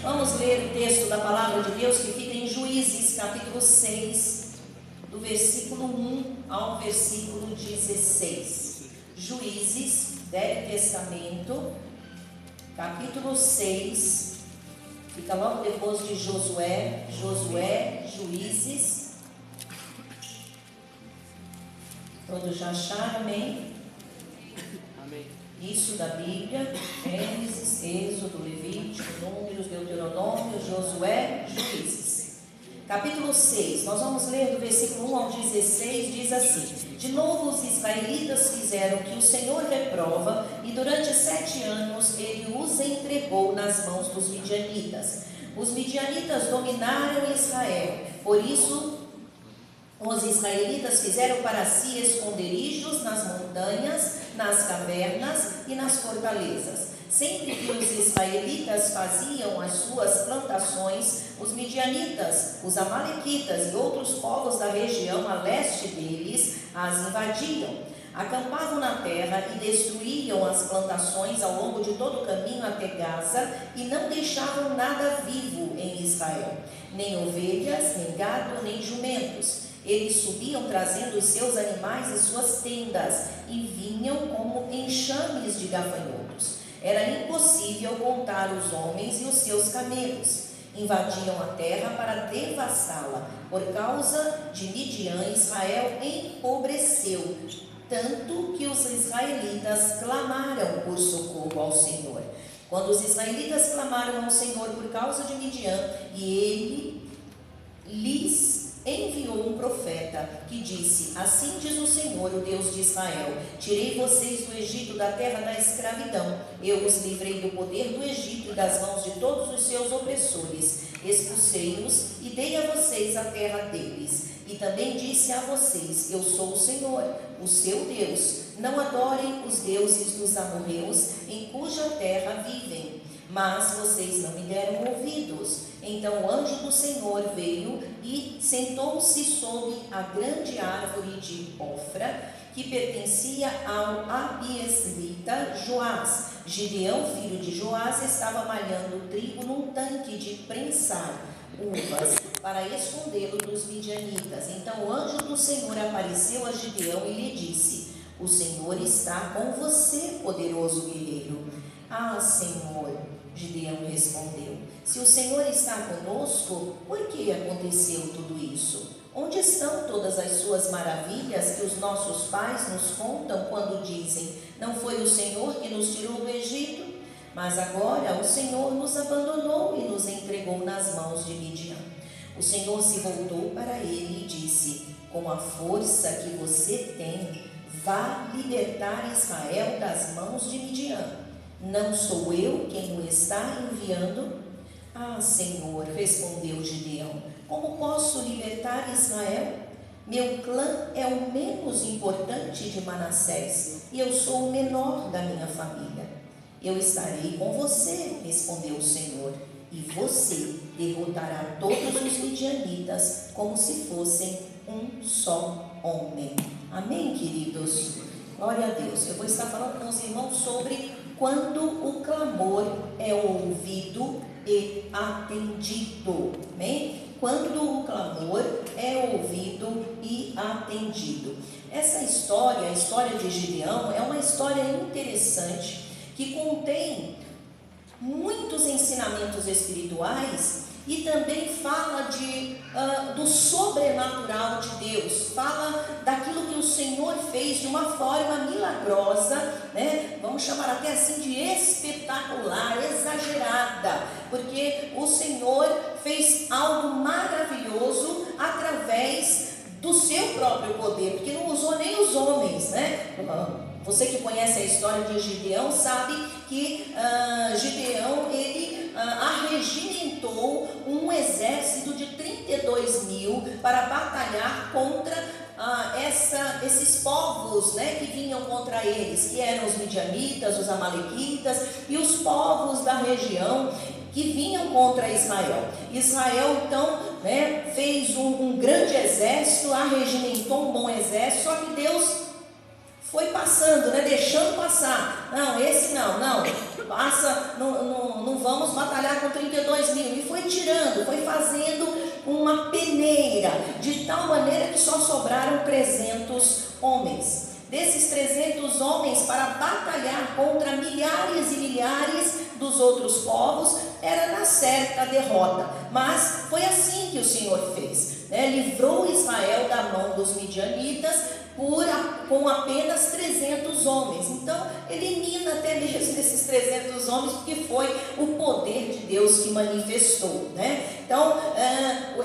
Vamos ler o texto da palavra de Deus que fica em Juízes, capítulo 6, do versículo 1 ao versículo 16. Juízes, Velho Testamento, capítulo 6, fica logo depois de Josué, Juízes. Todos já acharam, amém? Amém. Isso da Bíblia, Gênesis, Êxodo, Levítico, Números, Deuteronômio, Josué, Juízes. Capítulo 6, nós vamos ler do versículo 1 ao 16, diz assim: De novo os israelitas fizeram o que o Senhor reprova, e durante 7 anos ele os entregou nas mãos dos midianitas. Os midianitas dominaram Israel, por isso os israelitas fizeram para si esconderijos nas montanhas, nas cavernas e nas fortalezas. Sempre que os israelitas faziam as suas plantações, os midianitas, os amalequitas e outros povos da região a leste deles as invadiam. Acampavam na terra e destruíam as plantações ao longo de todo o caminho até Gaza e não deixavam nada vivo em Israel, nem ovelhas, nem gado, nem jumentos. Eles subiam trazendo os seus animais e suas tendas e vinham como enxames de gafanhotos. Era impossível contar os homens e os seus camelos. Invadiam a terra para devastá-la. Por causa de Midian, Israel empobreceu, tanto que os israelitas clamaram por socorro ao Senhor. Quando os israelitas clamaram ao Senhor por causa de Midian, e ele lhes enviou um profeta que disse: Assim diz o Senhor, o Deus de Israel: Tirei vocês do Egito, da terra da escravidão. Eu os livrei do poder do Egito e das mãos de todos os seus opressores. Expulsei-os e dei a vocês a terra deles. E também disse a vocês: Eu sou o Senhor, o seu Deus. Não adorem os deuses dos amorreus, em cuja terra vivem. Mas vocês não me deram ouvidos. Então o anjo do Senhor veio e sentou-se sob a grande árvore de Ofra, que pertencia ao abiesrita Joás. Gideão, filho de Joás, estava malhando trigo num tanque de prensar uvas, para escondê-lo dos midianitas. Então o anjo do Senhor apareceu a Gideão e lhe disse: O Senhor está com você, poderoso guerreiro. Ah, Senhor, Gideão respondeu: Se o Senhor está conosco, por que aconteceu tudo isso? Onde estão todas as suas maravilhas que os nossos pais nos contam quando dizem: Não foi o Senhor que nos tirou do Egito? Mas agora o Senhor nos abandonou e nos entregou nas mãos de Midian. O Senhor se voltou para ele e disse: Com a força que você tem, vá libertar Israel das mãos de Midian. Não sou eu quem o está enviando? Ah, Senhor, respondeu Gideão, como posso libertar Israel? Meu clã é o menos importante de Manassés e eu sou o menor da minha família. Eu estarei com você, respondeu o Senhor, e você derrotará todos os midianitas como se fossem um só homem. Amém, queridos? Glória a Deus. Eu vou estar falando com os irmãos sobre quando o clamor é ouvido e atendido. Amém? Quando o clamor é ouvido e atendido. Essa história, a história de Gideão, é uma história interessante que contém muitos ensinamentos espirituais e também fala do sobrenatural de Deus, fala daquilo que o Senhor fez de uma forma milagrosa, né? Vamos chamar até assim de espetacular, exagerada, porque o Senhor fez algo maravilhoso através do seu próprio poder, porque não usou nem os homens, né? Você que conhece a história de Gideão sabe que Gideão, ele arregimentou um exército de 32 mil para batalhar contra esses povos, né, que vinham contra eles, que eram os midianitas, os amalequitas e os povos da região que vinham contra Israel. Israel então, né, fez um grande exército, arregimentou um bom exército, só que Deus foi passando, né, deixando passar. Não, esse não, passa, não vamos batalhar com 32 uma peneira, de tal maneira que só sobraram 300 homens. Desses 300 homens, para batalhar contra milhares e milhares dos outros povos, era na certa derrota. Mas foi assim que o Senhor fez, né? Livrou Israel da mão dos midianitas com apenas 300 homens. Então, elimina até mesmo esses 300 homens, porque foi o poder de Deus que manifestou, né? Então,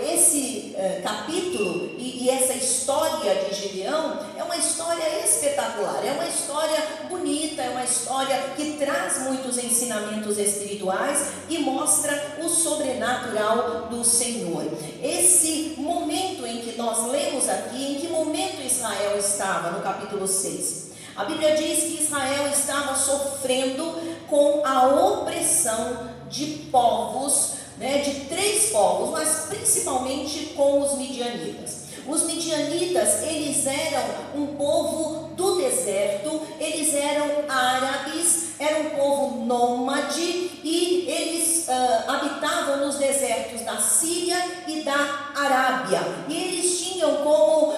esse capítulo e essa história de Gideão é uma história espetacular, é uma história bonita, é uma história que traz muitos ensinamentos espirituais e mostra o sobrenatural do Senhor. Esse momento em que nós lemos aqui, em que momento Israel estava no capítulo 6? A Bíblia diz que Israel estava sofrendo com a opressão de povos, né, de 3 povos, mas principalmente com os midianitas. Os midianitas, eles eram um povo do deserto, eles eram árabes, era um povo nômade e eles habitavam nos desertos da Síria e da Arábia. E eles tinham como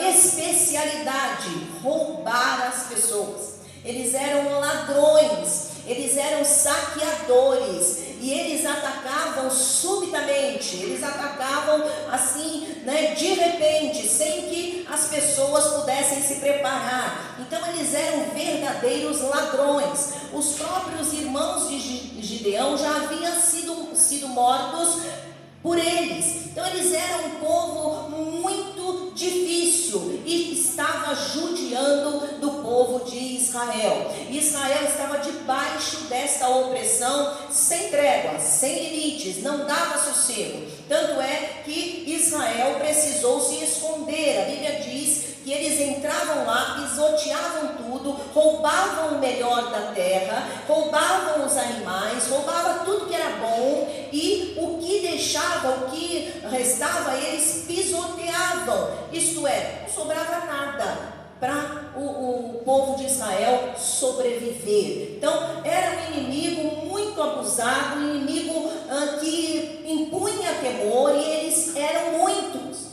especialidade roubar as pessoas. Eles eram ladrões, eles eram saqueadores e eles atacavam subitamente, eles atacavam assim, né, de repente, sem que as pessoas pudessem se preparar. Então eles eram verdadeiros ladrões. Os próprios irmãos de Gideão já haviam sido mortos por eles. Então eles eram um povo muito difícil e estava judiando do povo de Israel. Israel estava debaixo desta opressão sem trégua, sem limites, não dava sossego. Tanto é que Israel precisou se esconder. A Bíblia diz que eles entravam lá, pisoteavam tudo, roubavam o melhor da terra, roubavam os animais, roubavam tudo que era bom, e o que deixava, o que restava, eles pisoteavam. Isto é, não sobrava nada para o povo de Israel sobreviver. Então era um inimigo muito abusado, um inimigo que impunha temor, e eles eram muitos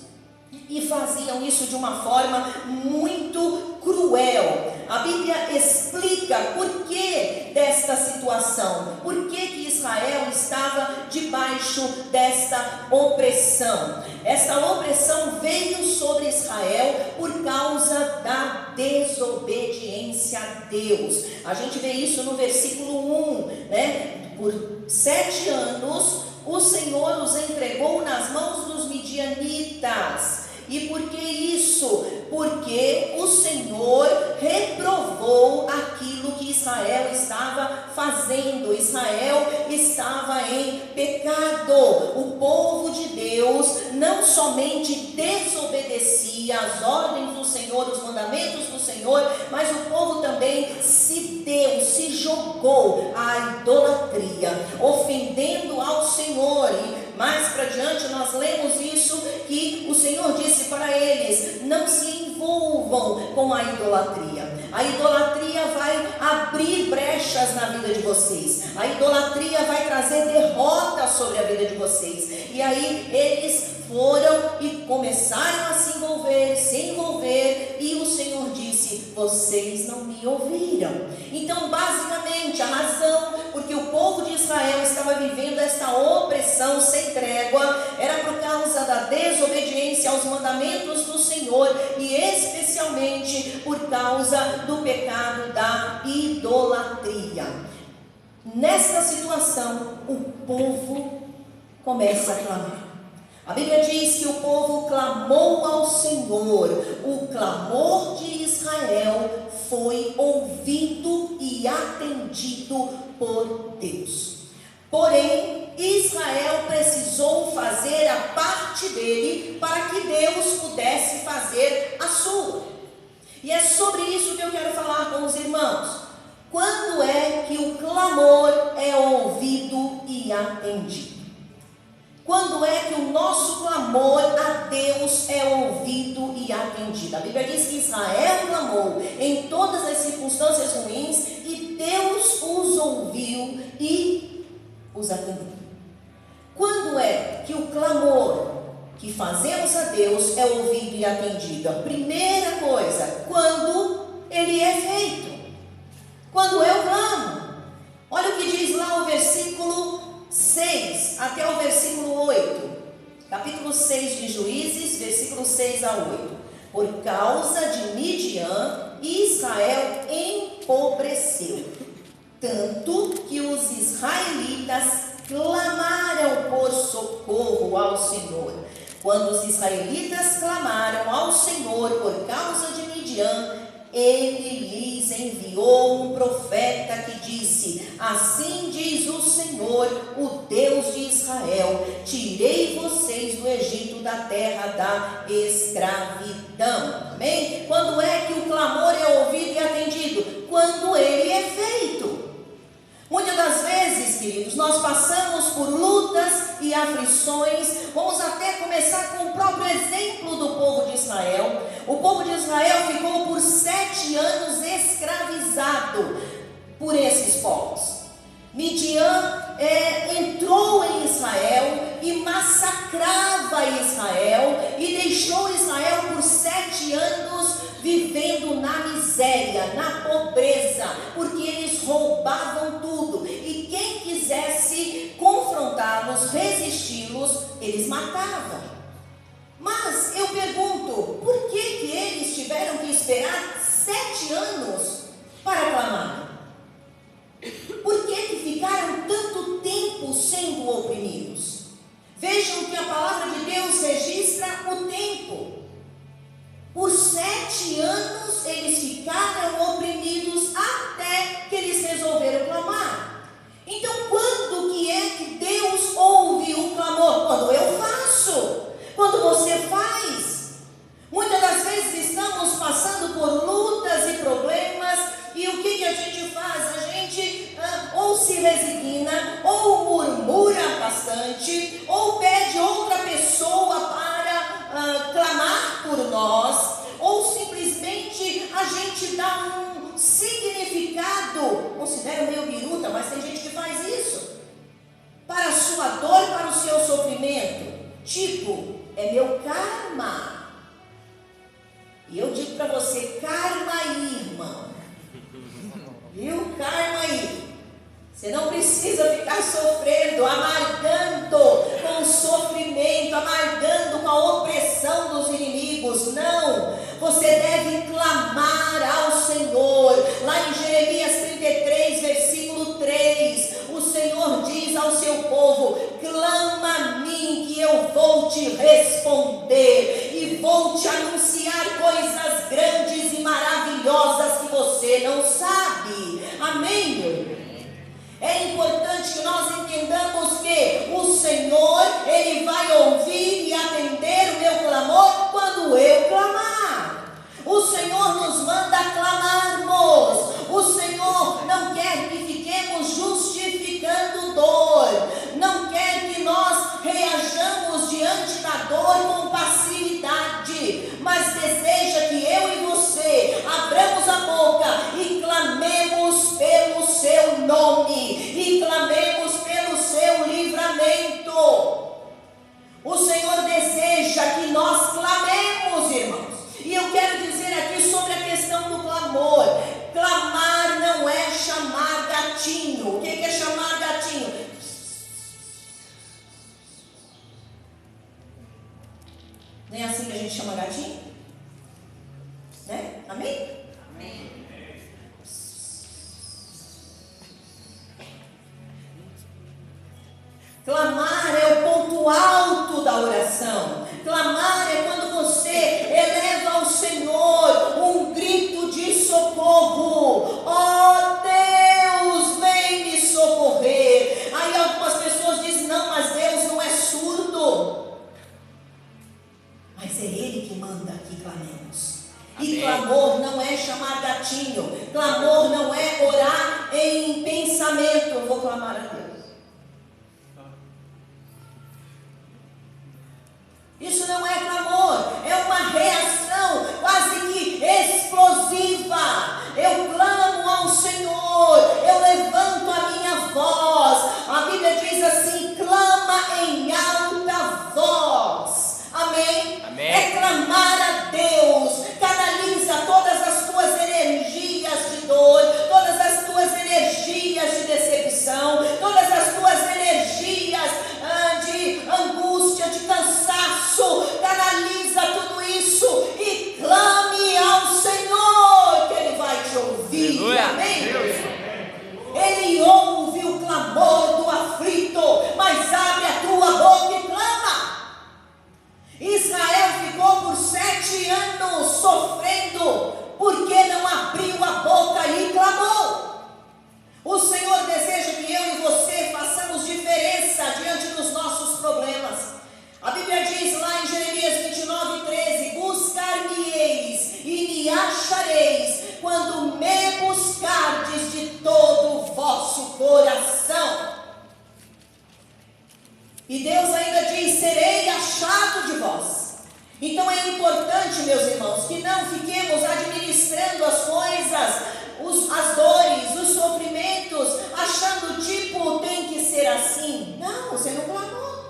e faziam isso de uma forma muito cruel. A Bíblia explica por que desta situação, por que Israel estava debaixo desta opressão. Esta opressão veio sobre Israel por causa da desobediência a Deus. A gente vê isso no versículo 1, né? Por 7 anos o Senhor os entregou nas mãos dos midianitas. E por que isso? Porque o Senhor reprovou aquilo que Israel estava fazendo. Israel estava em pecado. O povo de Deus não somente desobedecia às ordens do Senhor, os mandamentos do Senhor, mas o povo também se jogou à idolatria, ofendendo ao Senhor. E mais para diante nós lemos isso, que o Senhor disse para eles: não se envolvam com a idolatria. A idolatria vai abrir brechas na vida de vocês. A idolatria vai trazer derrota sobre a vida de vocês. E aí eles foram e começaram a se envolver, e o Senhor disse: vocês não me ouviram. Então, basicamente, a razão porque o povo de Israel estava vivendo esta opressão sem trégua era por causa da desobediência aos mandamentos do Senhor, e especialmente por causa do pecado da idolatria. Nesta situação, o povo começa a clamar. A Bíblia diz que o povo clamou ao Senhor. O clamor de Israel foi ouvido e atendido por Deus. Porém, Israel precisou fazer a parte dele para que Deus pudesse fazer a sua. E é sobre isso que eu quero falar com os irmãos. Quando é que o clamor é ouvido e atendido? Quando é que o nosso clamor a Deus é ouvido e atendido? A Bíblia diz que Israel clamou em todas as circunstâncias ruins e Deus os ouviu e os atendeu. Quando é que o clamor que fazemos a Deus é ouvido e atendido. A primeira coisa, quando ele é feito. Quando eu clamo. Olha o que diz lá o versículo 6 até o versículo 8. Capítulo 6 de Juízes, versículo 6 a 8. Por causa de Midian, Israel empobreceu, tanto que os israelitas clamaram por socorro ao Senhor. Quando os israelitas clamaram ao Senhor por causa de Midian, ele lhes enviou um profeta que disse: assim diz o Senhor, o Deus de Israel: tirei vocês do Egito, da terra da escravidão. Amém? Quando é que o clamor é ouvido e atendido? Quando ele é feito. Muitas das vezes, queridos, nós passamos por lutas e aflições. Vamos até começar com o próprio exemplo do povo de Israel. O povo de Israel ficou por 7 anos escravizado por esses povos. Midian entrou em Israel e massacrava Israel e deixou Israel por 7 anos vivendo na miséria, na pobreza, porque eles roubavam tudo, e quem quisesse confrontá-los, resisti-los, eles matavam. Mas eu pergunto, por que eles tiveram que esperar 7 anos para clamar? Por que ficaram tanto tempo sendo oprimidos? Vejam que a palavra de Deus registra o tempo. Por 7 anos eles ficaram oprimidos até que eles resolveram clamar. Então, quando que é que Deus ouve o clamor? Quando eu faço, quando você faz. Muitas das vezes estamos passando por lutas e problemas, e o que a gente faz? A gente ou se resigna, ou murmura bastante, ou pede outra pessoa para clamar por nós, ou simplesmente a gente dá um significado, considero meio biruta, mas tem gente que faz isso, para a sua dor, para o seu sofrimento, tipo, é meu karma. E eu digo para você, karma aí, irmão, viu? Karma aí. Você não precisa ficar sofrendo, amargando com o sofrimento, amargando com a opressão dos inimigos. Não, você deve clamar ao Senhor. Lá em Jeremias 33, versículo 3, o Senhor diz ao seu povo: clama a mim que eu vou te responder e vou te anunciar coisas grandes e maravilhosas que você não sabe. Amém, meu irmão? É importante que nós entendamos que o Senhor, Ele vai ouvir e atender o meu clamor quando eu clamar. O Senhor nos manda clamarmos. O Senhor não quer que fiquemos justificando dor. Não quer que nós reajamos diante da dor com passividade. Mas deseja que eu e você abramos a boca e clamemos pelo seu nome. E clamemos pelo seu livramento. O Senhor deseja que nós clamemos, irmãos. E eu quero dizer aqui sobre a questão do clamor. Clamar não é chamar gatinho. O que é chamar gatinho? Não é assim que a gente chama gatinho? Né? Amém? Amém. Clamar é o ponto alto da oração. Clamar é quando você eleva ao Senhor um grito de socorro. Oh Deus, vem me socorrer. Aí algumas pessoas dizem: não, mas Deus não é surdo. Mas é Ele que manda que clamemos. E clamor não é chamar gatinho. Clamor não é orar em pensamento. Eu vou clamar a Deus. Isso não é clamor. E Deus ainda diz: serei achado de vós. Então é importante, meus irmãos, que não fiquemos administrando as coisas, as dores, os sofrimentos, achando tipo, tem que ser assim. Não, você não clamou.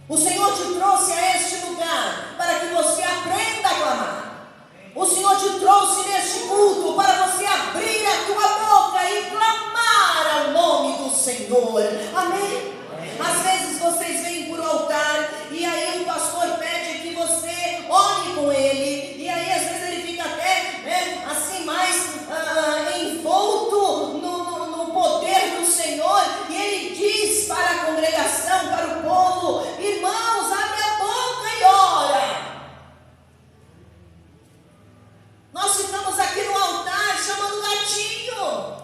O Senhor te trouxe a este lugar para que você aprenda a clamar. O Senhor te trouxe neste culto para você abrir a tua boca e clamar ao nome do Senhor. Amém? Às vezes vocês vêm por altar e aí o pastor pede que você ore com ele, e aí às vezes ele fica até assim mais envolto no poder do Senhor, e ele diz para a congregação, para o povo: irmãos, abre a boca e ora. Nós ficamos aqui no altar chamando o gatinho.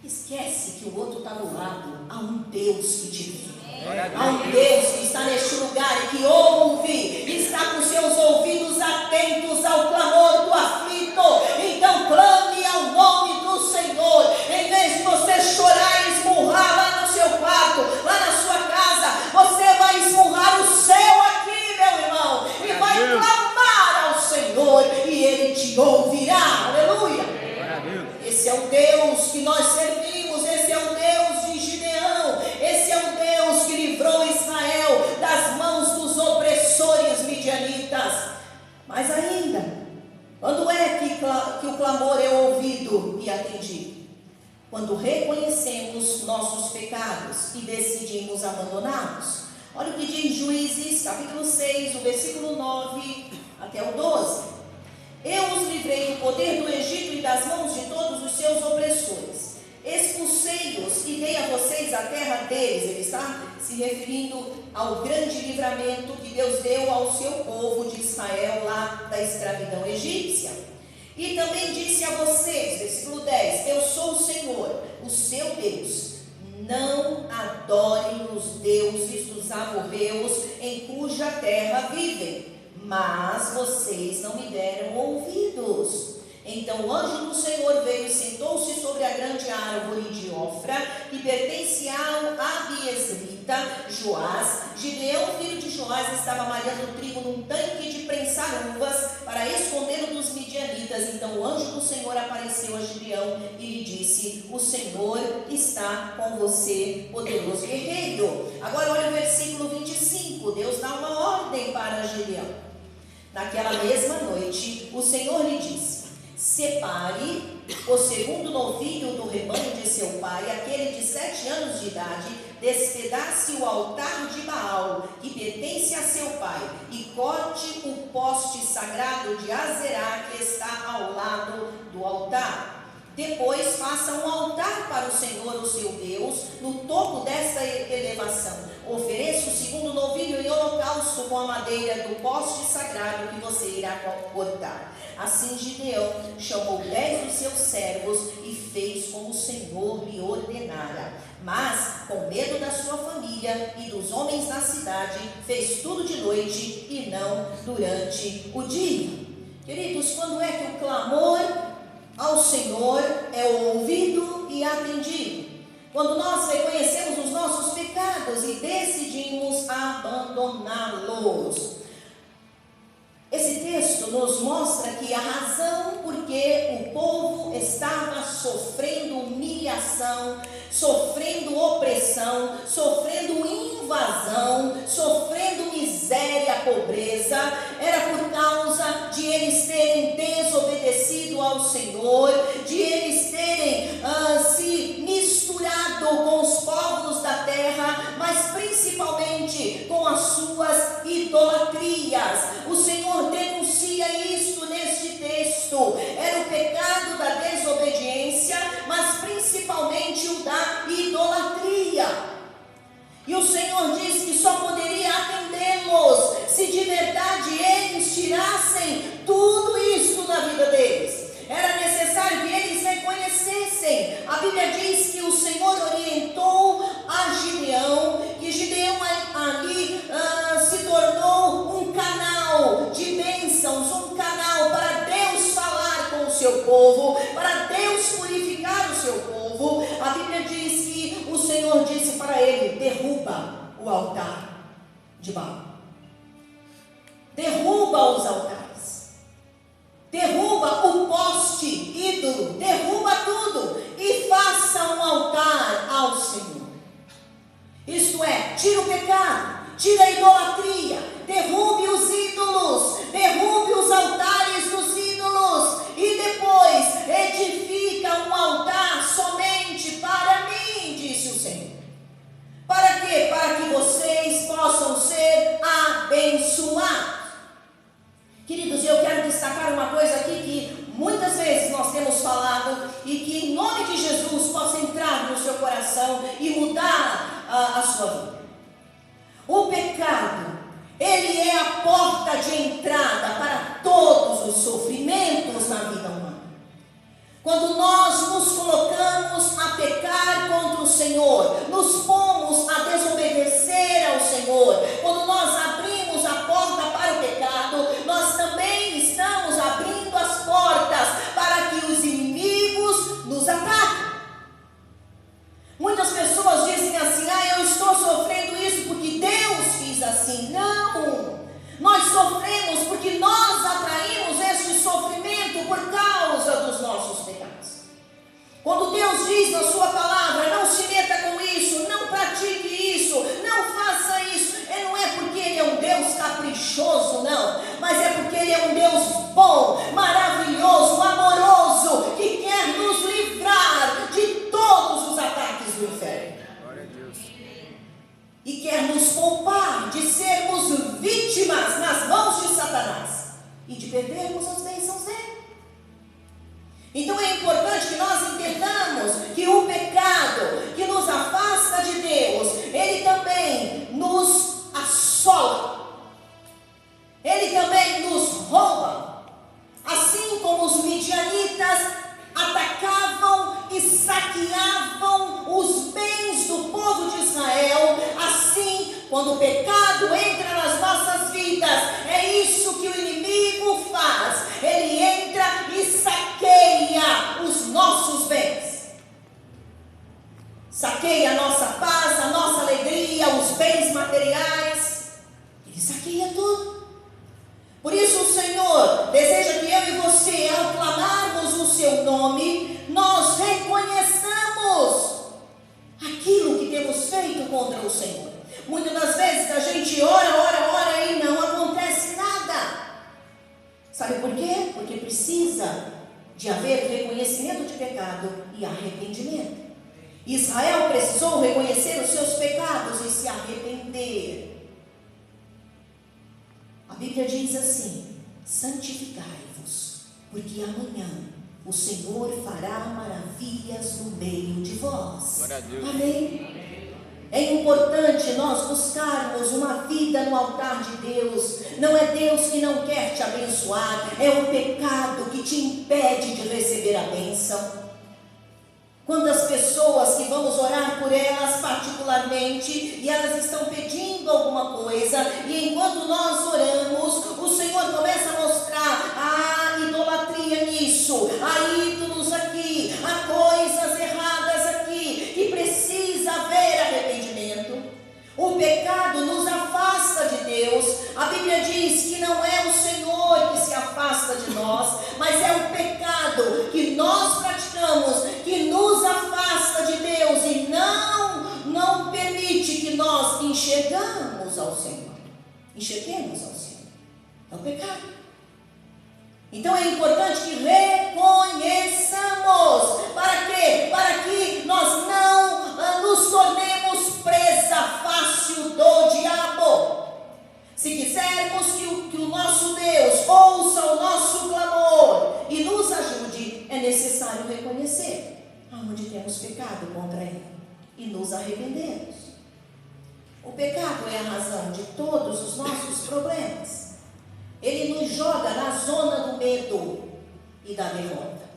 Esquece que o outro está do lado. Há um Deus que te vê. Há um Deus que está neste lugar e que ouve, está com seus ouvidos atentos ao clamor do aflito. Então clame ao nome do Senhor. Em vez de você chorar e esmurrar lá no seu quarto, lá na sua casa, você vai esmurrar o céu aqui, meu irmão, e vai clamar ao Senhor, e Ele te ouvirá. Aleluia. Esse é o Deus que nós servimos, esse é o Deus de Gideão, esse é o Deus que livrou Israel das mãos dos opressores midianitas. Mas ainda, quando é que o clamor é ouvido e atendido? Quando reconhecemos nossos pecados e decidimos abandoná-los. Olha o que diz Juízes, capítulo 6, o versículo 9 até o 12. Eu os livrei do poder do Egito e das mãos de todos os seus opressores. Expulsei-os e dei a vocês a terra deles. Ele está se referindo ao grande livramento que Deus deu ao seu povo de Israel lá da escravidão egípcia. E também disse a vocês, versículo 10, eu sou o Senhor, o seu Deus. Não adorem os deuses dos amorreus em cuja terra vivem. Mas vocês não me deram ouvidos. Então o anjo do Senhor veio e sentou-se sobre a grande árvore de Ofra, que pertencia ao Abiesrita, Joás. Gideão, filho de Joás, estava malhando trigo num tanque de prensar uvas para escondê-lo dos midianitas. Então o anjo do Senhor apareceu a Gideão e lhe disse: o Senhor está com você, poderoso guerreiro. Agora olha o versículo 25. Deus dá uma ordem para Gideão. Naquela mesma noite, o Senhor lhe disse: separe o segundo novilho do rebanho de seu pai, aquele de 7 anos de idade, despedace o altar de Baal, que pertence a seu pai, e corte o poste sagrado de Azerá, que está ao lado do altar. Depois faça um altar para o Senhor, o seu Deus, no topo desta elevação. Ofereça o segundo novilho em holocausto com a madeira do poste sagrado que você irá cortar. Assim Gideão chamou 10 dos seus servos e fez como o Senhor lhe ordenara. Mas, com medo da sua família e dos homens na cidade, fez tudo de noite e não durante o dia. Queridos, quando é que o clamor ao Senhor é ouvido e atendido? Quando nós reconhecemos os nossos pecados e decidimos abandoná-los. Esse texto nos mostra que a razão por que o povo estava sofrendo humilhação, sofrendo opressão, sofrendo invasão, sofrendo miséria, pobreza, era por causa de eles terem desobedecido ao Senhor, de eles terem se misturado com os povos da terra, mas principalmente com as suas idolatrias. O Senhor denuncia isto neste texto. Era o pecado da desobediência, mas principalmente o da idolatria. E o Senhor diz que só poderia atendê-los se de verdade eles tirassem tudo isto da vida deles. Era necessário que eles reconhecessem. A Bíblia diz que o Senhor orientou a Gideão, que Gideão ali se tornou um canal de bênçãos, um canal para Deus falar com o seu povo, para Deus purificar o seu povo. agora ele derruba o altar de Baal. Derruba os altares. Derruba o poste ídolo. Derruba tudo. E faça um altar ao Senhor. Isto é, tira o pecado. Tira a idolatria. Derrube os ídolos. Derrube os altares dos ídolos. E depois edifica um altar somente para mim, disse o Senhor. Para quê? Para que vocês possam ser abençoados. Queridos, eu quero destacar uma coisa aqui que muitas vezes nós temos falado e que em nome de Jesus possa entrar no seu coração e mudar a sua vida. O pecado, ele é a porta de entrada para todos os sofrimentos na vida humana. Quando nós nos colocamos a pecar contra o Senhor, nos pomos a desobedecer ao Senhor, quando nós abrimos a porta para o pecado, nós também estamos abrindo as portas para que os inimigos nos ataquem. Muitas pessoas dizem assim: eu estou sofrendo isso porque Deus quis assim. Não! Nós sofremos porque nós atraímos esse sofrimento por causa dos nossos pecados. Quando Deus diz na sua palavra: não se meta com isso, não pratique isso, não faça isso, não é porque Ele é um Deus caprichoso, não, mas é porque Ele é um Deus bom, maravilhoso, amoroso, que quer nos livrar de todos os ataques do inferno. Glória a Deus. E quer nos poupar de sermos vítimas nas mãos de Satanás e de perdermos as bênçãos dele. Então é importante que nós entendamos que o pecado que nos afasta de Deus, ele também nos assola, ele também nos rouba. Assim como os midianitas atacavam e saqueavam os bens do povo de Israel, assim, quando o pecado entra nas nossas vidas, é isso que o inimigo faz. Ele entra e saqueia os nossos bens. Saqueia a nossa paz, a nossa alegria, os bens materiais. Ele saqueia tudo. Por isso o Senhor deseja que eu e você, ao clamarmos o seu nome, nós reconheçamos aquilo que temos feito contra o Senhor. Muitas das vezes a gente ora e não acontece nada. Sabe por quê? Porque precisa de haver reconhecimento de pecado e arrependimento. Israel precisou reconhecer os seus pecados e se arrepender. A Bíblia diz assim: santificai-vos, porque amanhã o Senhor fará maravilhas no meio de vós. Glória a Deus. Amém? É importante nós buscarmos uma vida no altar de Deus. Não é Deus que não quer te abençoar, é o pecado que te impede de receber a bênção. Quantas pessoas que vamos orar por elas particularmente, e elas estão pedindo alguma coisa, e enquanto nós oramos, o Senhor começa a mostrar a idolatria nisso, há ídolos aqui, há coisas erradas aqui, que precisa haver arrependimento. O pecado nos afasta de Deus. A Bíblia diz que não é o Senhor que se afasta de nós, mas é o pecado que nós praticamos, que nos afasta de Deus e não permite que nós enxerguemos ao Senhor. É o pecado. Então é importante que reconheçamos. Para quê? Para que nós não nos tornemos presa fácil do diabo. Se quisermos que o nosso Deus ouça o nosso clamor e nos ajude, é necessário reconhecer aonde temos pecado contra Ele e nos arrependermos. O pecado é a razão de todos os nossos problemas. Ele nos joga na zona do medo e da derrota.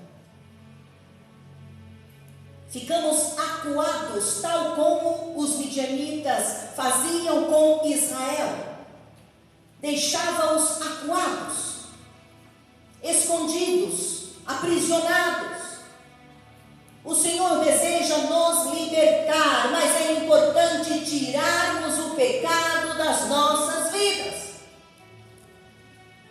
Ficamos acuados, tal como os midianitas faziam com Israel. Deixava-os acuados, escondidos, aprisionados. O Senhor deseja nos libertar, mas é importante tirarmos o pecado das nossas vidas.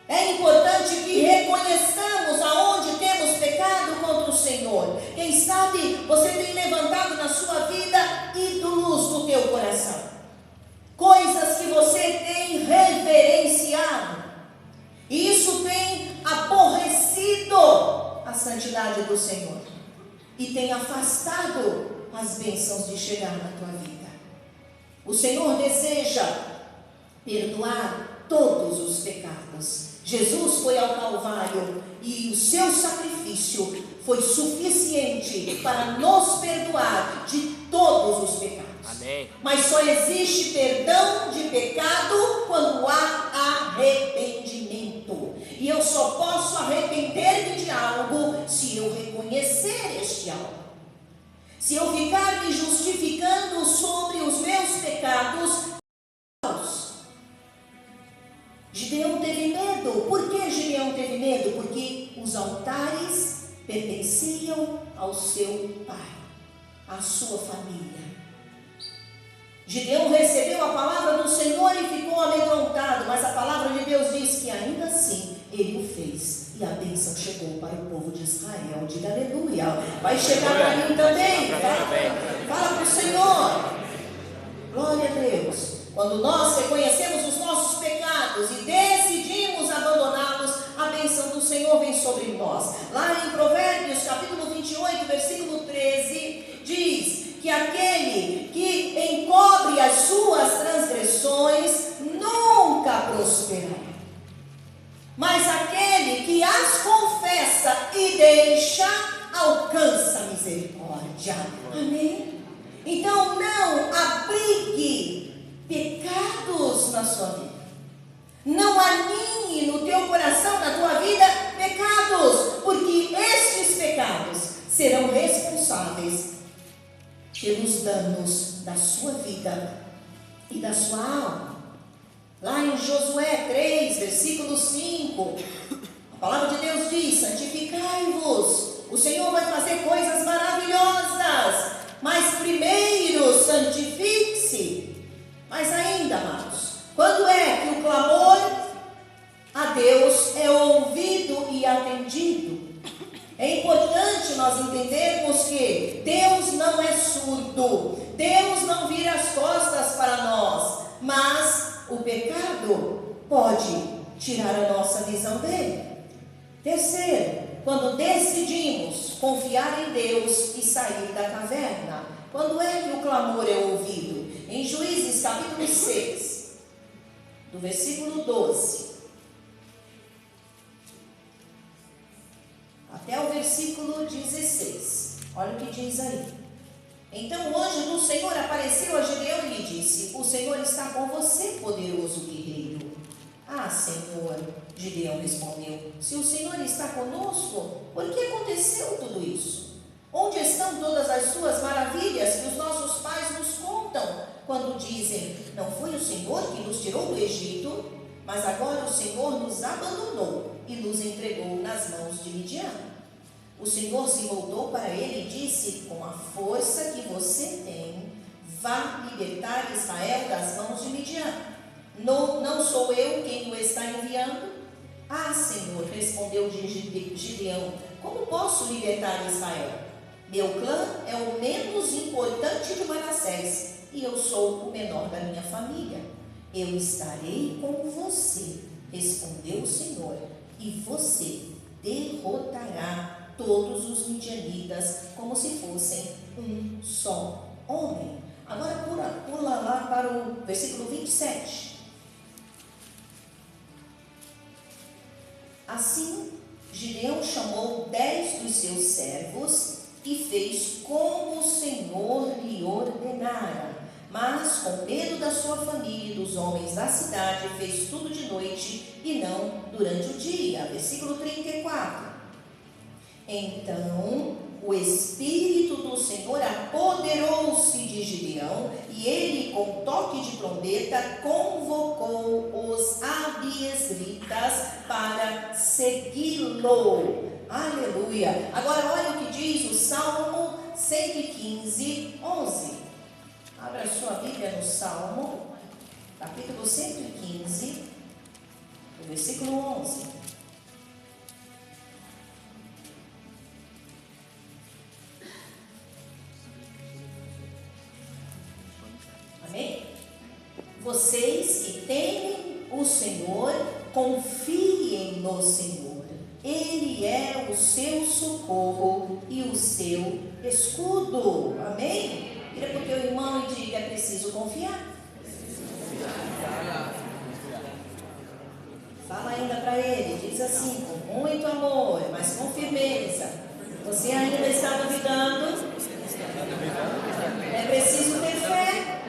É importante que reconheçamos aonde temos pecado contra o Senhor. Quem sabe você tem levantado na sua vida ídolos do teu coração, coisas que você tem reverenciado, e isso tem aborrecido a santidade do Senhor e tem afastado as bênçãos de chegar na tua vida. O Senhor deseja perdoar todos os pecados. Jesus foi ao Calvário e o seu sacrifício foi suficiente para nos perdoar de todos os pecados. Amém. Mas só existe perdão de pecado quando há arrependimento. E eu só posso arrepender-me de algo se eu reconhecer este algo. Se eu ficar me justificando sobre os meus pecados, Gideão teve medo. Por que Gideão teve medo? Porque os altares pertenciam ao seu pai, à sua família. Gideão recebeu a palavra do Senhor e ficou amedrontado, mas a palavra de Deus diz que ainda assim ele o fez, e a bênção chegou para o povo de Israel. Diga aleluia. Vai chegar para mim também. Fala para o Senhor. Glória a Deus. Quando nós reconhecemos os nossos pecados e decidimos abandoná-los, a bênção do Senhor vem sobre nós. Lá em Provérbios, capítulo 28, versículo 13, diz que aquele que encobre as suas transgressões nunca prosperará, mas aquele que as confessa e deixa alcança misericórdia. Amém? Então não abrigue pecados na sua vida. Não aninhe no teu coração, na tua vida, pecados, porque estes pecados serão responsáveis pelos danos da sua vida e da sua alma. Lá em Josué 3, versículo 5, a palavra de Deus diz: santificai-vos, o Senhor vai fazer coisas maravilhosas, mas primeiro santifique-se. Mas ainda, amados, quando é que o clamor a Deus é ouvido e atendido? É importante nós entendermos que Deus não é surdo, Deus não vira as costas para nós, mas o pecado pode tirar a nossa visão dele. Terceiro, quando decidimos confiar em Deus e sair da caverna, quando é que o clamor é ouvido? Em Juízes capítulo 6, do versículo 12 até o versículo 16, olha o que diz aí. Então o anjo do Senhor apareceu a Gideão e lhe disse: o Senhor está com você, poderoso guerreiro. Ah, Senhor, Gideão respondeu, se o Senhor está conosco, por que aconteceu tudo isso? Onde estão todas as suas maravilhas que os nossos pais nos contam, quando dizem: não foi o Senhor que nos tirou do Egito, mas agora o Senhor nos abandonou e nos entregou nas mãos de Midian? O Senhor se voltou para ele e disse: com a força que você tem, vá libertar Israel das mãos de Midian. Não sou eu quem o está enviando? Ah, Senhor, respondeu Gideão, como posso libertar Israel? Meu clã é o menos importante de Manassés e eu sou o menor da minha família. Eu estarei com você, respondeu o Senhor, e você derrotará todos os midianitas como se fossem um só homem. Agora pula lá para o versículo 27. Assim, Gideão chamou 10 dos seus servos e fez como o Senhor lhe ordenara. Mas, com medo da sua família e dos homens da cidade, fez tudo de noite e não durante o dia. Versículo 34. Então, o Espírito do Senhor apoderou-se de Gideão e ele, com toque de trombeta, convocou os abiesritas para segui-lo. Aleluia! Agora olha o que diz o Salmo 115, 11. Abra sua Bíblia no Salmo, capítulo 115, o versículo 11. Amém? Vocês que temem o Senhor, confiem no Senhor. Ele é o seu socorro e o seu escudo. Amém? Vira para o teu irmão e diga: é preciso confiar. Fala ainda para ele, diz assim, com muito amor, mas com firmeza. Você ainda está duvidando? É preciso ter fé.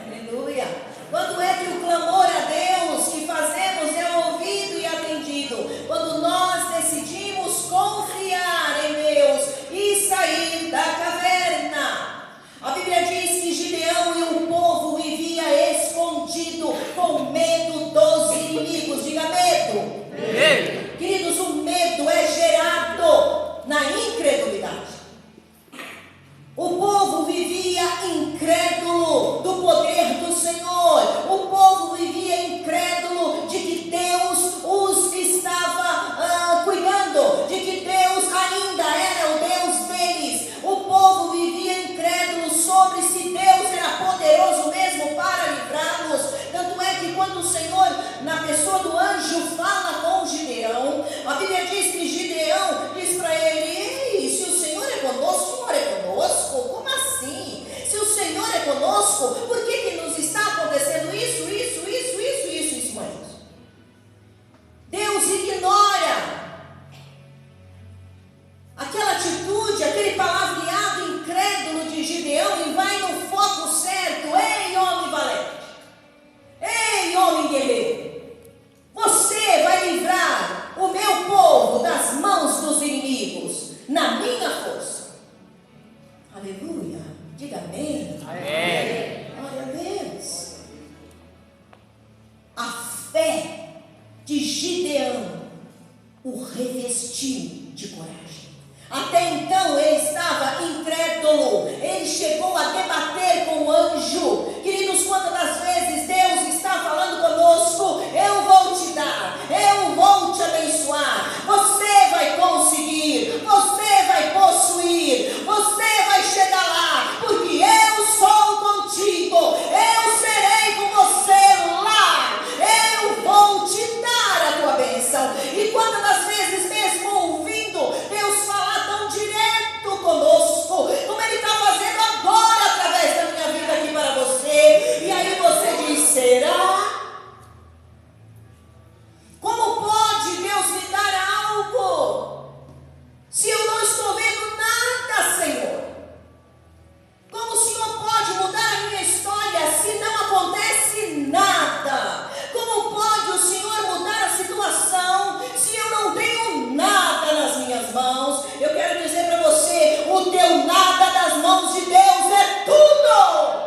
Aleluia. Quando é que o clamor a Deus que fazemos é ouvido e atendido? Quando nós decidimos confiar em Deus e sair da caverna. A Bíblia diz que Gideão e o povo vivia escondido com medo dos inimigos. Diga medo. Queridos, o medo é gerado na incredulidade. O povo vivia incrédulo do poder do Senhor. O povo vivia incrédulo de que Deus os estava cuidando, de que Deus ainda era o Deus deles. O povo vivia incrédulo sobre se Deus era poderoso mesmo para livrá-los. Tanto é que quando o Senhor, na pessoa do anjo, fala com Gideão, a Bíblia diz que Gideão diz para ele: ei, se o Senhor é conosco, o Senhor é conosco? Como assim? Se o Senhor é conosco, por que nos está acontecendo isso, irmãos? Deus ignora aquela atitude, aquele palavreado incrédulo de Gideão e vai no foco certo. Ei, homem valente! Ei, homem guerreiro! Você vai livrar o meu povo das mãos dos inimigos na minha força. Aleluia! Diga amém. Amém. Glória a Deus. A fé de Gideão o revestiu de coragem. Até então ele estava incrédulo. Ele chegou a debater com o anjo. Queridos, quantas das vezes Deus está falando conosco: eu vou te dar, eu vou te abençoar, você vai conseguir, você vai possuir, você vai chegar lá, porque eu sou contigo, eu serei com você lá, eu vou te dar a tua bênção. E quantas das vezes, mesmo ouvindo Deus falar tão direto conosco, como Ele está fazendo agora através da minha vida aqui para você, e aí você diz: será? Como pode Deus me dar algo se eu não estou vendo nada, Senhor? Como o Senhor pode mudar a minha história se não acontece nada? Como pode o Senhor mudar a situação se eu não tenho nada nas minhas mãos? Eu quero dizer para você: o teu nada nas mãos de Deus é tudo.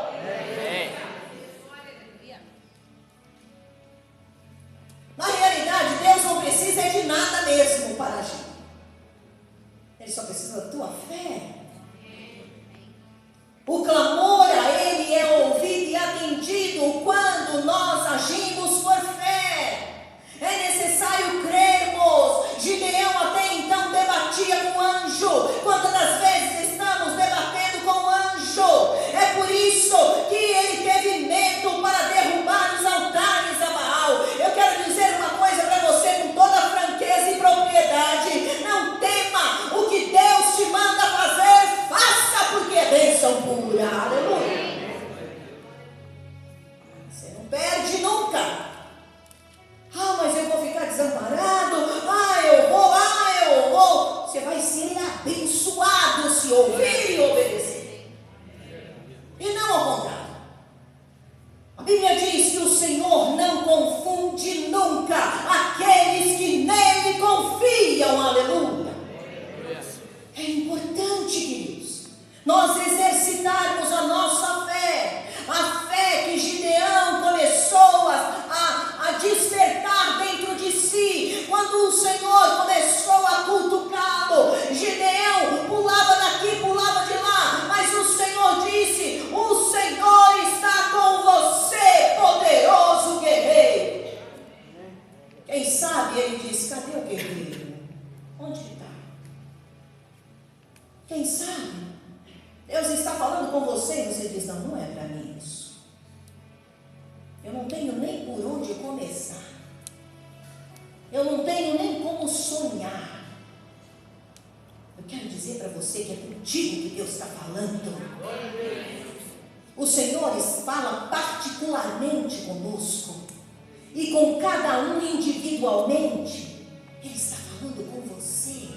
Na realidade, Deus não precisa de nada mesmo para agir. Ele só precisa da tua fé. O clamor a Ele é ouvido e atendido quando nós agimos por fé. É necessário crermos. Gideão até então debatia com o anjo. Quantas das vezes estamos debatendo com o anjo? É por isso que ele teve medo para derrubar os altares a Baal. Eu quero dizer uma coisa para você com toda franqueza e propriedade: não tema o que Deus te manda fazer, faça, porque é bênção pura. Aleluia. Você não perde nunca. Ah, mas eu vou ficar desamparado. Eu vou. Você vai ser abençoado se ouvir e obedecer. E não ao contrário. A Bíblia diz que o Senhor não confunde nunca aqueles que nele confiam. Aleluia. É importante, queridos, nós exercitarmos a nossa fé. A fé que Gideão começou a despertar dentro de si. Quando o Senhor começou a cutucá-lo, Gideão pulava daqui, pulava de lá, mas o Senhor diz Quem sabe Deus está falando com você e você diz: não, não é para mim isso. Eu não tenho nem por onde começar. Eu não tenho nem como sonhar. Eu quero dizer para você que é contigo que Deus está falando. O Senhor fala particularmente conosco e com cada um individualmente. Ele está falando com você.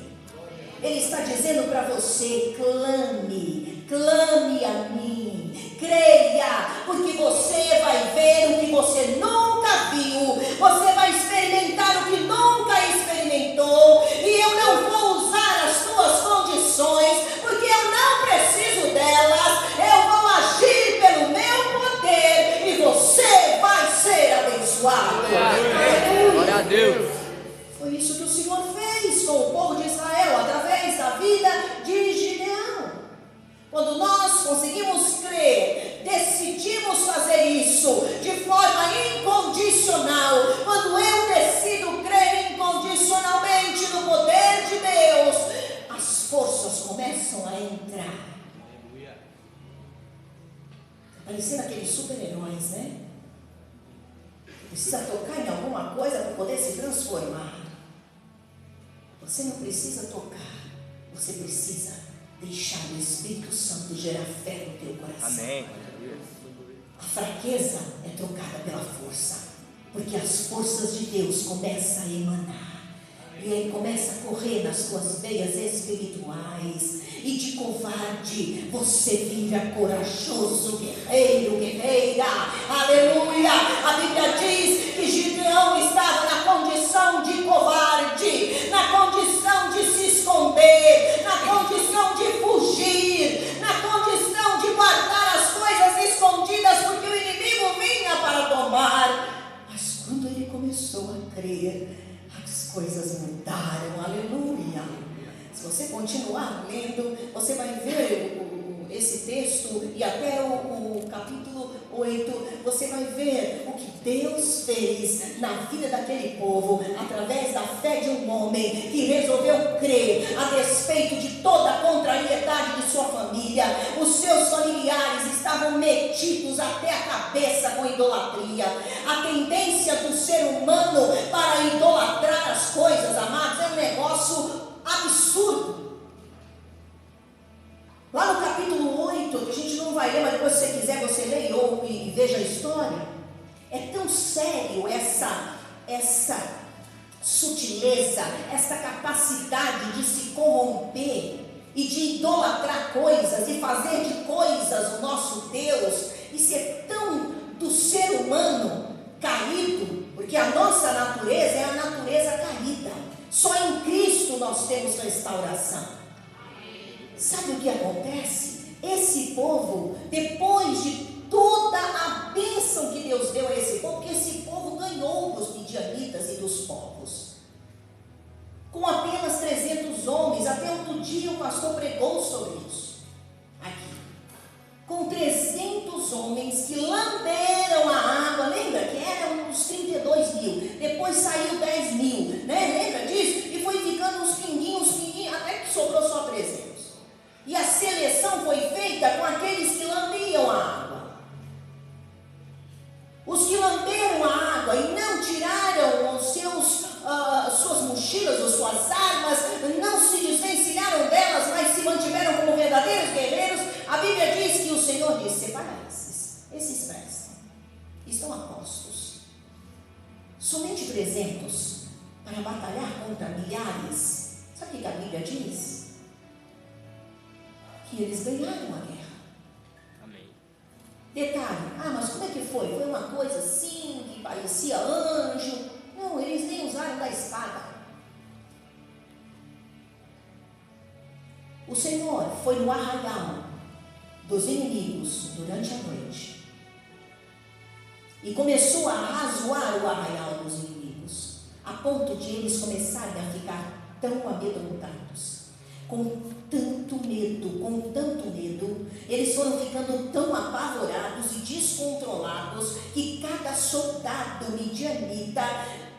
Ele está dizendo para você: clame, clame a mim, creia, porque você vai ver o que você nunca viu, você vai experimentar o que nunca experimentou, e eu não vou usar as suas condições, porque eu não preciso delas, eu vou agir pelo meu poder, e você vai ser abençoado. Glória a Deus. Foi isso que o Senhor fez com o povo de Israel, através da vida de Gideão. Quando nós conseguimos crer, decidimos fazer isso de forma incondicional, quando eu decido crer incondicionalmente no poder de Deus, as forças começam a entrar. Parecendo aqueles super-heróis, né? Precisa tocar em alguma coisa para poder se transformar. Você não precisa tocar, você precisa deixar o Espírito Santo gerar fé no teu coração. Amém. A fraqueza é trocada pela força, porque as forças de Deus começam a emanar, e aí começa a correr nas tuas veias espirituais, e de covarde você vira corajoso, guerreiro, guerreira. Aleluia! A Bíblia diz que Gideão estava na condição de covarde, na condição de se esconder, na condição de fugir, na condição de guardar as coisas escondidas, porque o inimigo vinha para tomar. Mas quando ele começou a crer, as coisas mudaram. Aleluia! Se você continuar lendo, você vai ver esse texto e até o capítulo 8, você vai ver o que Deus fez na vida daquele povo, através da fé de um homem que resolveu crer, a despeito de toda a contrariedade de sua família. Os seus familiares estavam metidos até a cabeça com idolatria. A tendência do ser humano para idolatrar as coisas, amados, é um negócio absurdo. Lá no capítulo 8, que a gente não vai ler, mas depois se você quiser você leia e veja a história. É tão sério essa sutileza, essa capacidade de se corromper e de idolatrar coisas e fazer de coisas o nosso Deus. Isso é tão do ser humano caído, porque a nossa natureza é a natureza caída. Só em Cristo nós temos restauração. Sabe o que acontece? Esse povo, depois de toda a bênção que Deus deu a esse povo, porque esse povo ganhou dos midianitas e dos povos, com apenas 300 homens. Até outro dia o pastor pregou sobre isso aqui, com 300 homens que lamberam a água. Lembra que eram uns 32 mil, depois saiu 10 mil, né? Lembra disso? E foi ficando uns pinguinhos, até que sobrou só 300. E a seleção foi feita com aqueles que lambiam a água. Os que lamberam a água e não tiraram suas mochilas ou suas armas, não se desvencilharam delas, mas se mantiveram como verdadeiros guerreiros. A Bíblia diz que o Senhor disse: separa esses prestam, estão a postos. Somente 300 para batalhar contra milhares. Sabe o que a Bíblia diz? Que eles ganharam a guerra. Amém. Detalhe: mas como é que foi? Foi uma coisa assim, que parecia anjo? Não, eles nem usaram da espada. O Senhor foi no arraial dos inimigos durante a noite e começou a arrazoar o arraial dos inimigos, a ponto de eles começarem a ficar tão amedrontados, com tanto medo, eles foram ficando tão apavorados e descontrolados, que cada soldado midianita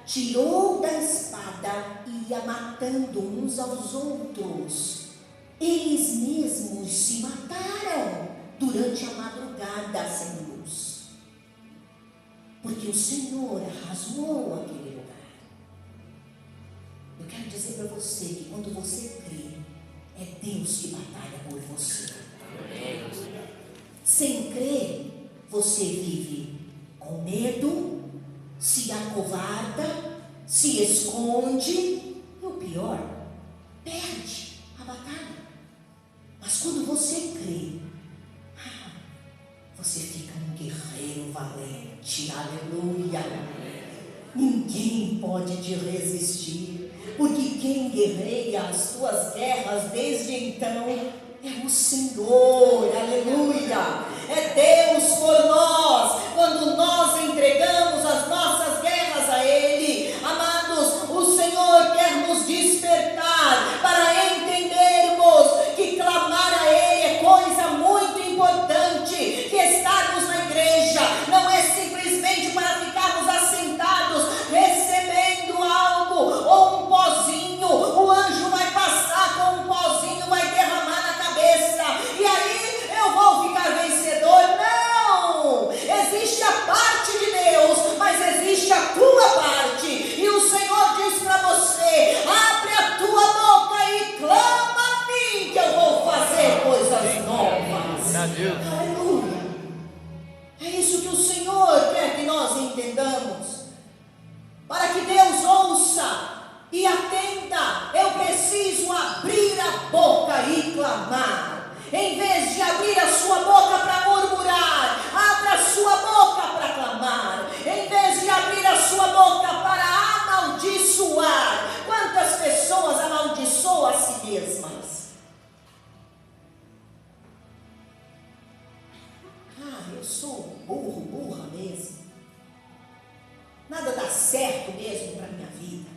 tirou da espada e ia matando uns aos outros. Eles mesmos se mataram durante a madrugada sem luz, porque o Senhor arrasou aquele lugar. Eu quero dizer para você que quando você crê, é Deus que batalha por você. Sem crer, você vive com medo, se acovarda, se esconde e o pior, perde a batalha. Mas quando você crê, você fica um guerreiro valente. Aleluia! Ninguém pode te resistir, porque quem guerreia as tuas guerras desde então é o Senhor. Aleluia! É Deus por nós. Quando nós entregamos as nossas guerras a Ele, amados, o Senhor quer nos despertar para entendermos que clamar a Ele é coisa muito importante, que estarmos na igreja não é simplesmente para ficarmos assentados recebendo algo ou um pozinho. O anjo vai passar com um pozinho, vai derramar na cabeça e aí eu vou ficar vencedor. Não! Existe a parte de Deus, mas existe a tua parte, e o Senhor diz para você: abre a tua boca e clama a mim, que eu vou fazer coisas novas. Aleluia! É isso que o Senhor quer que nós entendamos, para que Deus ouça e atenda. Eu preciso abrir a boca e clamar. Em vez de abrir a sua boca para murmurar, abra a sua boca para clamar. Em vez de abrir a sua boca para amaldiçoar. Quantas pessoas amaldiçoam a si mesmas? Eu sou burro, burra mesmo. Nada dá certo mesmo para minha vida.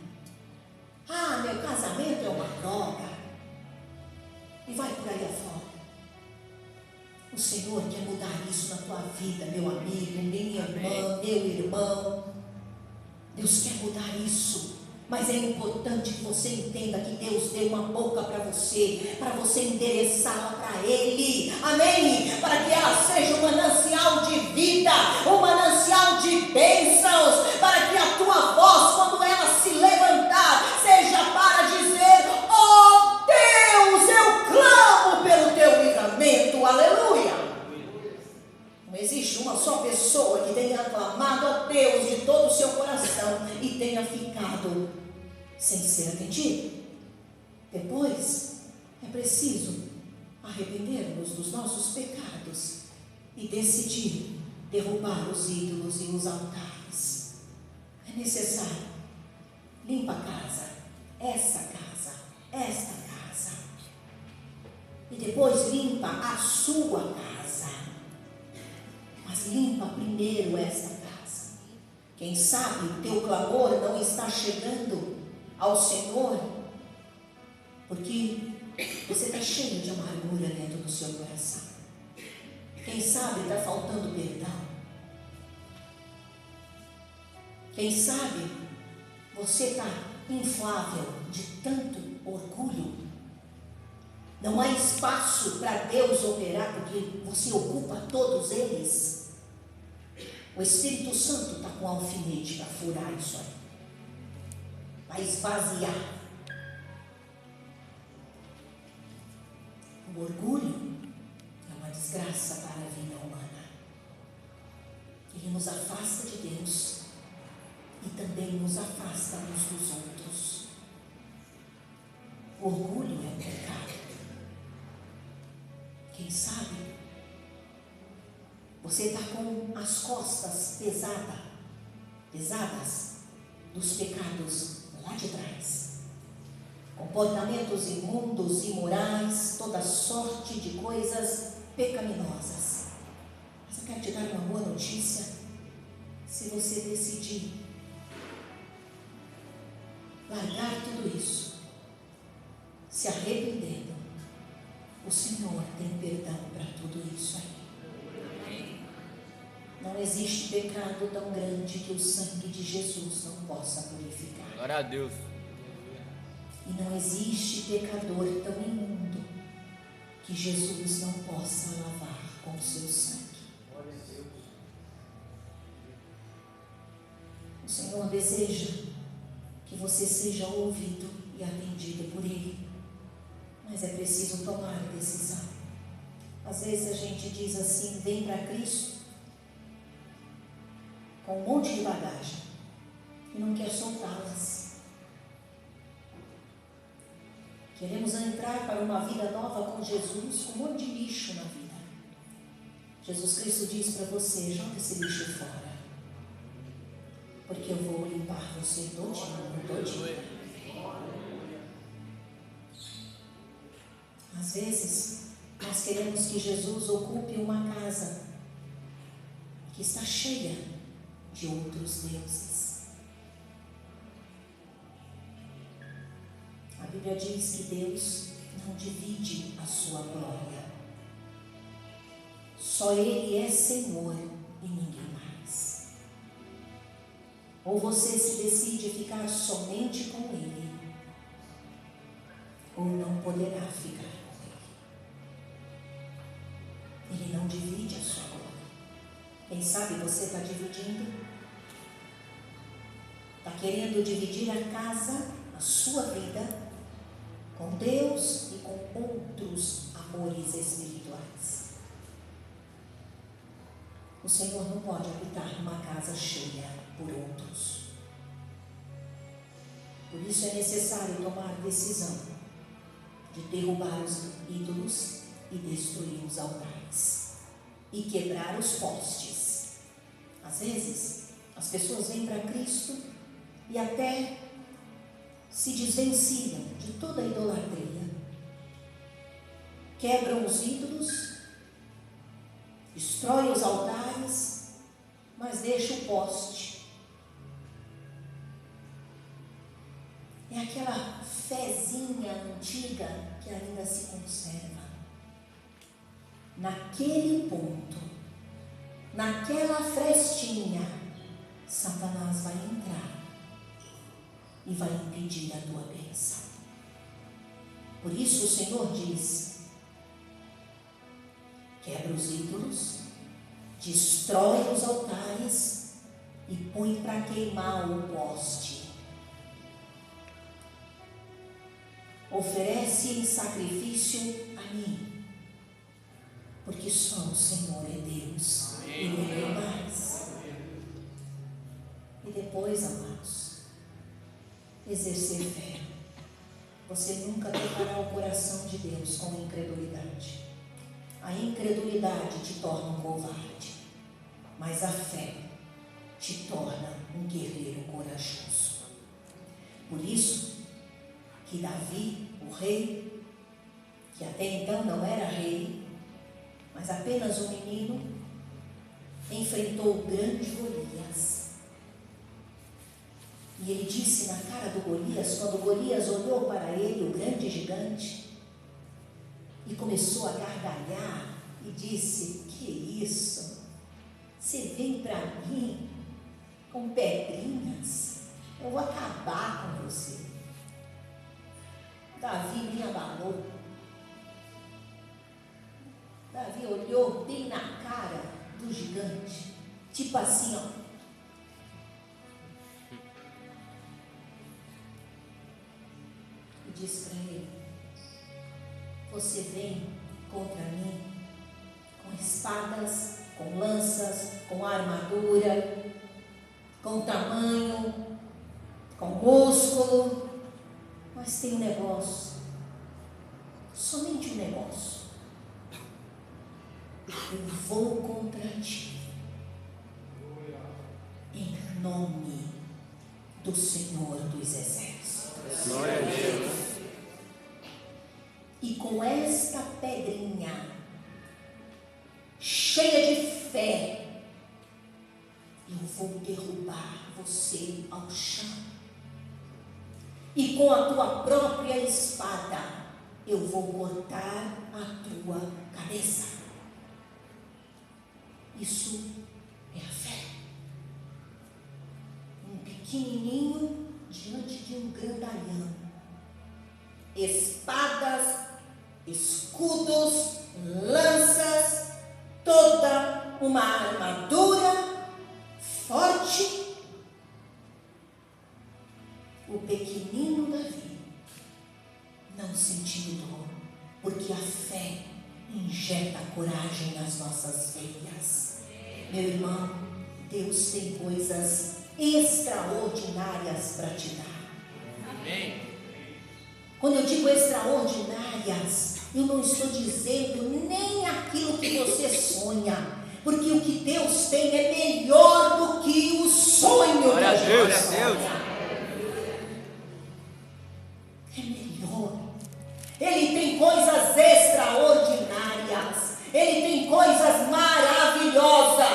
Meu casamento é uma droga. E vai por aí afora. O Senhor quer mudar isso na tua vida, meu amigo, minha irmã, meu irmão. Deus quer mudar isso. Mas é importante que você entenda que Deus deu uma boca para você endereçá-la para Ele, amém? Para que ela seja um manancial de vida, um manancial de bênçãos, para que a tua voz, quando ela se levantar, seja para dizer: oh Deus, eu clamo pelo teu livramento, aleluia! Não existe uma só pessoa que tenha clamado a Deus de todo o seu coração e tenha ficado sem ser atendido. Depois, é preciso arrepender-nos dos nossos pecados e decidir derrubar os ídolos e os altares. É necessário. Limpa a casa, esta casa. E depois limpa a sua casa. Mas limpa primeiro esta casa. Quem sabe o teu clamor não está chegando ao Senhor, porque você está cheio de amargura dentro do seu coração. Quem sabe está faltando perdão. Quem sabe você está inflável de tanto orgulho. Não há espaço para Deus operar, porque você ocupa todos eles. O Espírito Santo está com alfinete para furar isso aí, para esvaziar. O orgulho é uma desgraça para a vida humana. Ele nos afasta de Deus e também nos afasta uns dos outros. O orgulho é um pecado. Quem sabe você está com as costas pesadas dos pecados lá de trás. Comportamentos imundos, imorais, toda sorte de coisas pecaminosas. Mas eu quero te dar uma boa notícia. Se você decidir largar tudo isso, se arrependendo, o Senhor tem perdão para tudo isso aí. Não existe pecado tão grande que o sangue de Jesus não possa purificar. Glória a Deus. E não existe pecador tão imundo que Jesus não possa lavar com o seu sangue. O Senhor deseja que você seja ouvido e atendido por Ele, mas é preciso tomar a decisão. Às vezes a gente diz assim: vem para Cristo com um monte de bagagem e não quer soltá-las. Queremos entrar para uma vida nova com Jesus com um monte de lixo na vida. Jesus Cristo diz para você: joga esse lixo fora, porque eu vou limpar você todinho. Às vezes nós queremos que Jesus ocupe uma casa que está cheia de outros deuses. A Bíblia diz que Deus não divide a sua glória. Só Ele é Senhor e ninguém mais. Ou você se decide ficar somente com Ele, ou não poderá ficar com Ele. Ele não divide a sua glória. Quem sabe você está dividindo? Está querendo dividir a casa, a sua vida, com Deus e com outros amores espirituais. O Senhor não pode habitar numa casa cheia por outros. Por isso é necessário tomar decisão de derrubar os ídolos e destruir os altares e quebrar os postes. Às vezes as pessoas vêm para Cristo e até se desvencilham de toda a idolatria, quebram os ídolos, destrói os altares, mas deixa o poste. É aquela fezinha antiga que ainda se conserva. Naquele ponto, naquela frestinha, Satanás vai entrar e vai impedir a tua bênção. Por isso o Senhor diz: quebra os ídolos, destrói os altares e põe para queimar o poste. Oferece em sacrifício a mim, porque só o Senhor é Deus e ninguém mais. E depois, amados, exercer fé. Você nunca tocará o coração de Deus com incredulidade. A incredulidade te torna um covarde, mas a fé te torna um guerreiro corajoso. Por isso que Davi, o rei, que até então não era rei, mas apenas um menino, enfrentou o grande Golias. E ele disse na cara do Golias, quando Golias olhou para ele, o grande gigante, e começou a gargalhar e disse: que isso? Você vem para mim com pedrinhas? Eu vou acabar com você. Davi me abalou. Davi olhou bem na cara do gigante, tipo assim, ó. Diz para ele: você vem contra mim com espadas, com lanças, com armadura, com tamanho, com músculo, mas tem um negócio, somente um negócio: eu vou contra ti em nome do Senhor dos Exércitos. Glória a Deus. E com esta pedrinha cheia de fé, eu vou derrubar você ao chão. E com a tua própria espada, eu vou cortar a tua cabeça. Isso é a fé. Um pequenininho diante de um grandalhão. Espadas escudos, lanças, toda uma armadura forte. O pequenino Davi não se intimidou, porque a fé injeta coragem nas nossas veias. Meu irmão, Deus tem coisas extraordinárias para te dar. Amém. Quando eu digo extraordinárias, eu não estou dizendo nem aquilo que você sonha, porque o que Deus tem é melhor do que o sonho. Glória a que Deus. gente sonha. É melhor. Ele tem coisas extraordinárias. Ele tem coisas maravilhosas.